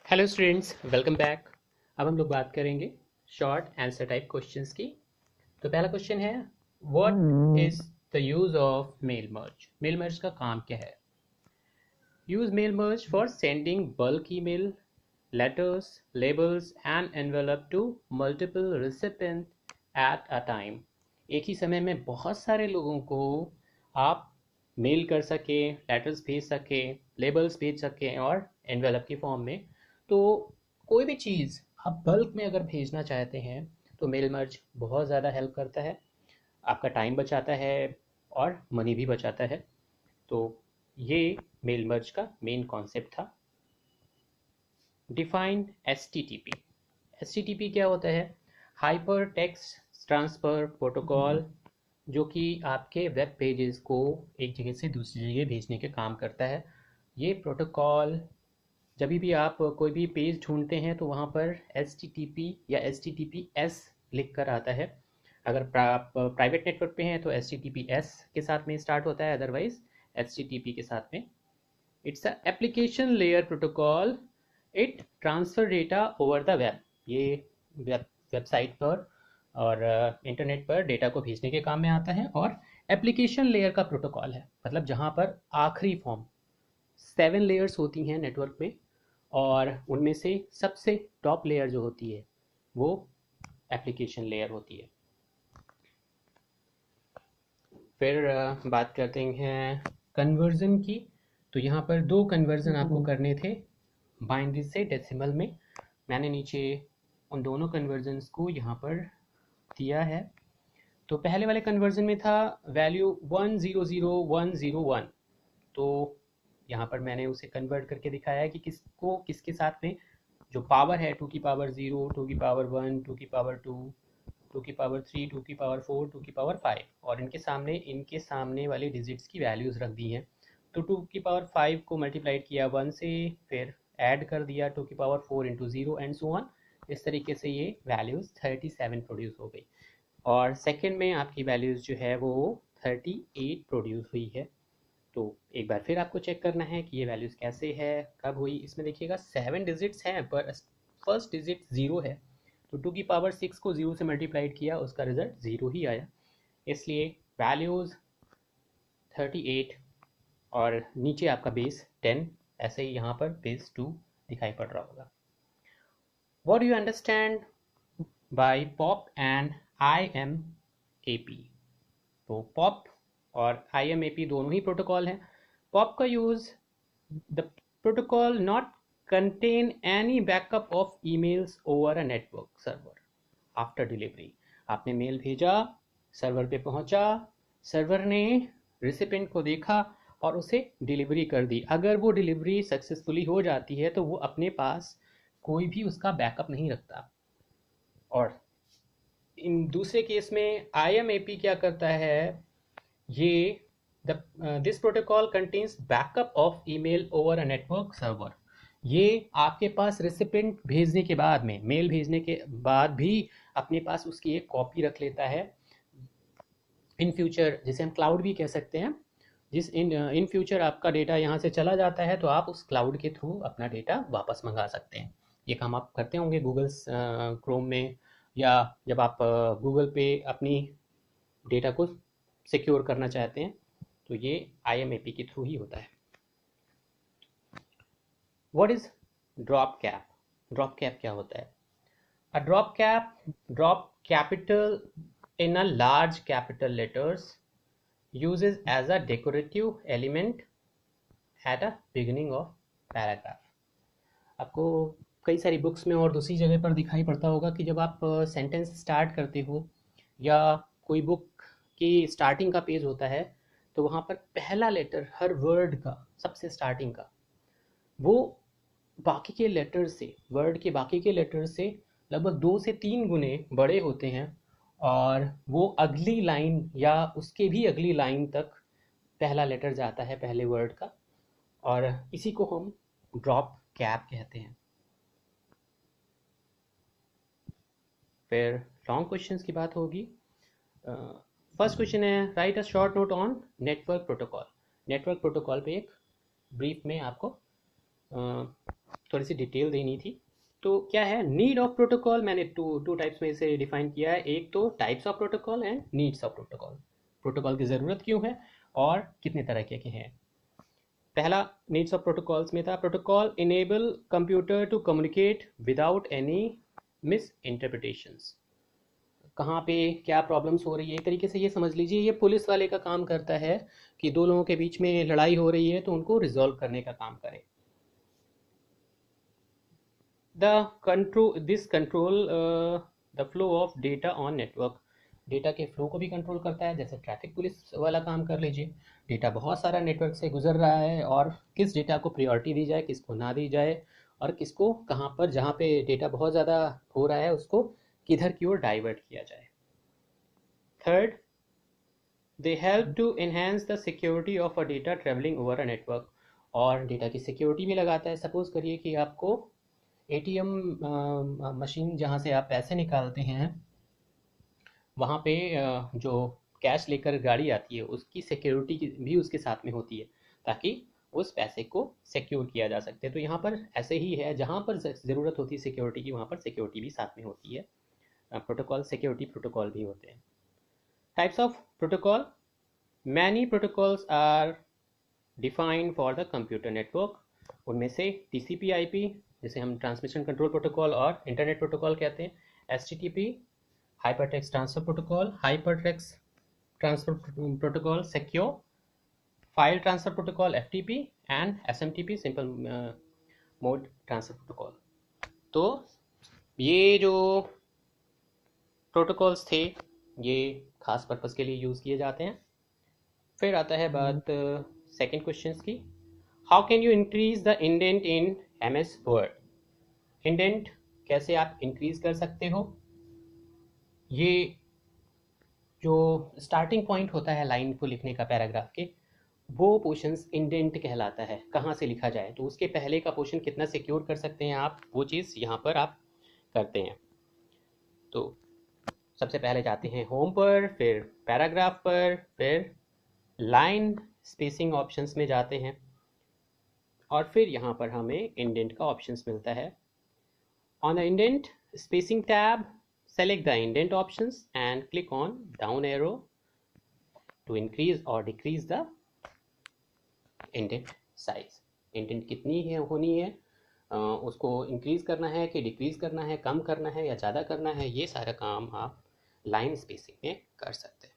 Hello students, welcome back. अब हम लोग बात करेंगे शॉर्ट आंसर टाइप क्वेश्चंस की। तो पहला क्वेश्चन है, what is the use of mail merge. Mail merge का काम क्या है? Use mail merge for sending bulk email, letters, labels and envelope to multiple recipient at a time. एक ही समय में बहुत सारे लोगों को आप मेल कर सके, लेटर्स भेज सके, लेबल्स भेज सके और एनवेलप की फॉर्म में। तो कोई भी चीज़ आप बल्क में अगर भेजना चाहते हैं तो मेल मर्ज बहुत ज़्यादा हेल्प करता है, आपका टाइम बचाता है और मनी भी बचाता है। तो ये मेल मर्ज का मेन कॉन्सेप्ट था। Define HTTP. एचटीटीपी क्या होता है? हाइपर टेक्स्ट ट्रांसफर प्रोटोकॉल, जो कि आपके वेब पेजेस को एक जगह से दूसरी जगह भेजने के काम करता है। ये प्रोटोकॉल जब भी आप कोई भी पेज ढूंढते हैं तो वहाँ पर HTTP या HTTPS लिख कर आता है। अगर आप प्राइवेट नेटवर्क पे हैं तो HTTPS के साथ में स्टार्ट होता है, अदरवाइज HTTP के साथ में। It's a application layer protocol, it transfer data over the web. ये वेबसाइट पर और इंटरनेट पर डेटा को भेजने के काम में आता है। और एप्लीकेशन लेयर का प्रोटोकॉल है, मतलब जहाँ पर आखिरी फॉर्म 7 लेयर्स होती हैं नेटवर्क में, और उनमें से सबसे टॉप लेयर जो होती है वो एप्लीकेशन लेयर होती है। फिर बात करते हैं कन्वर्जन की। तो यहाँ पर 2 कन्वर्जन आपको करने थे बाइनरी से डेसिमल में। मैंने नीचे उन दोनों कन्वर्जन्स को यहाँ पर दिया है। तो पहले वाले कन्वर्जन में था वैल्यू 100101। तो यहाँ पर मैंने उसे कन्वर्ट करके दिखाया है कि किसको किसके साथ में जो पावर है 2 की पावर 0, 2 की पावर 1, 2 की पावर 2, 2 की पावर 3, 2 की पावर 4, 2 की पावर 5, और इनके सामने वाले डिजिट्स की वैल्यूज़ रख दी हैं। तो 2 की पावर 5 को मल्टीप्लाइड किया 1 से, फिर ऐड कर दिया 2 की power 4 into 0 and so on. इस तरीके से ये वैल्यूज़ 37 प्रोड्यूस हो गई। और सेकेंड में आपकी वैल्यूज़ जो है वो 38 प्रोड्यूस हुई है। तो एक बार फिर आपको चेक करना है कि ये वैल्यूज़ कैसे है, कब हुई। इसमें देखिएगा 7 डिजिट्स हैं पर फर्स्ट डिजिट 0 है। तो 2 की पावर 6 को 0 से मल्टीप्लाइड किया, उसका रिजल्ट 0 ही आया। इसलिए वैल्यूज़ 38 और नीचे आपका बेस 10, ऐसे ही यहाँ पर बेस 2 दिखाई पड़ रहा होगा। What do you understand by pop and IMAP? तो पॉप और IMAP दोनों ही प्रोटोकॉल हैं। पॉप का use, the protocol not contain any backup of emails over a network server after delivery. आपने मेल भेजा, सर्वर पे पहुंचा, सर्वर ने रिसिपेंट को देखा और उसे डिलीवरी कर दी। अगर वो डिलीवरी सक्सेसफुली हो जाती है तो वो अपने पास कोई भी उसका बैकअप नहीं रखता। और इन दूसरे केस में IMAP क्या करता है, ये this protocol contains backup of email over a network server. ये आपके पास रिसिपेंट भेजने के बाद में, मेल भेजने के बाद भी अपने पास उसकी एक कॉपी रख लेता है। इन फ्यूचर, जिसे हम क्लाउड भी कह सकते हैं, जिस इन फ्यूचर आपका डेटा यहाँ से चला जाता है तो आप उस क्लाउड के थ्रू अपना डेटा वापस मंगा सकते हैं। ये काम आप करते होंगे गूगल क्रोम में, या जब आप गूगल पे अपनी डेटा को सिक्योर करना चाहते हैं तो ये IMAP के थ्रू ही होता है। What is drop cap? Drop cap क्या होता है? A drop cap, drop capital in a large capital letters, uses as a decorative element at a beginning of paragraph। आपको कई सारी बुक्स में और दूसरी जगह पर दिखाई पड़ता होगा कि जब आप सेंटेंस स्टार्ट करते हो या कोई बुक की स्टार्टिंग का पेज होता है तो वहाँ पर पहला लेटर हर वर्ड का, सबसे स्टार्टिंग का, वो बाकी के लेटर से, वर्ड के बाकी के लेटर से लगभग 2 से 3 गुने बड़े होते हैं। और वो अगली लाइन या उसके भी अगली लाइन तक पहला लेटर जाता है पहले वर्ड का, और इसी को हम ड्रॉप कैप कहते हैं। फिर लॉन्ग क्वेश्चंस की बात होगी। फर्स्ट क्वेश्चन है, right a short note on network protocol. Network protocol पे एक ब्रीफ में आपको थोड़ी सी डिटेल देनी थी। तो क्या है नीड ऑफ प्रोटोकॉल, मैंने टू टाइप्स में इसे डिफाइन किया है। एक तो types of protocol and needs of protocol, protocol की ज़रूरत क्यों है और कितने तरह के हैं। पहला नीड्स ऑफ प्रोटोकॉल्स में था protocol enable computer to communicate without any misinterpretations. कहाँ पे क्या प्रॉब्लम्स हो रही है, एक तरीके से ये समझ लीजिए ये पुलिस वाले का काम करता है कि दो लोगों के बीच में लड़ाई हो रही है तो उनको रिजॉल्व करने का काम करे। This control the flow of data on network, data के फ्लो को भी कंट्रोल करता है। जैसे ट्रैफिक पुलिस वाला काम कर लीजिए, डेटा बहुत सारा नेटवर्क से गुजर रहा है और किस डेटा को प्रायोरिटी दी जाए, किसको ना दी जाए, और किसको कहाँ पर जहाँ पे डेटा बहुत ज़्यादा हो रहा है उसको किधर की ओर डाइवर्ट किया जाए। Third, they help to enhance the security of a data travelling over a network, और डेटा की सिक्योरिटी भी लगाता है। सपोज करिए कि आपको एटीएम मशीन जहाँ से आप पैसे निकालते हैं वहाँ पे जो कैश लेकर गाड़ी आती है उसकी सिक्योरिटी भी उसके साथ में होती है ताकि उस पैसे को सिक्योर किया जा सकते हैं। तो यहाँ पर ऐसे ही है, जहाँ पर ज़रूरत होती है सिक्योरिटी की वहाँ पर सिक्योरिटी भी साथ में होती है। प्रोटोकॉल सिक्योरिटी प्रोटोकॉल भी होते हैं। Types of protocol, many protocols are defined for the computer network. उनमें से TCP/IP जिसे हम ट्रांसमिशन कंट्रोल प्रोटोकॉल और इंटरनेट प्रोटोकॉल कहते हैं, HTTP hypertext transfer protocol, hypertext transfer protocol, secure file transfer protocol FTP and SMTP simple mode transfer protocol. तो ये जो प्रोटोकॉल्स थे ये खास पर्पस के लिए यूज़ किए जाते हैं। फिर आता है बात सेकंड क्वेश्चंस की, how can you increase the indent in MS word. Indent कैसे आप इंक्रीज कर सकते हो, ये जो स्टार्टिंग पॉइंट होता है लाइन को लिखने का पैराग्राफ के, वो पोर्शंस इंडेंट कहलाता है। कहाँ से लिखा जाए तो उसके पहले का पोर्शन कितना सिक्योर कर सकते हैं आप, वो चीज़ यहाँ पर आप करते हैं। तो सबसे पहले जाते हैं होम पर, फिर पैराग्राफ पर, फिर लाइन स्पेसिंग ऑप्शंस में जाते हैं और फिर यहाँ पर हमें इंडेंट का ऑप्शंस मिलता है। On the indent spacing tab, select the indent options and click on down arrow to increase or decrease the indent size। Indent कितनी है होनी है, उसको इंक्रीज करना है कि डिक्रीज करना है, कम करना है या ज़्यादा करना है, ये सारा काम आप लाइन स्पेसिंग में कर सकते हैं।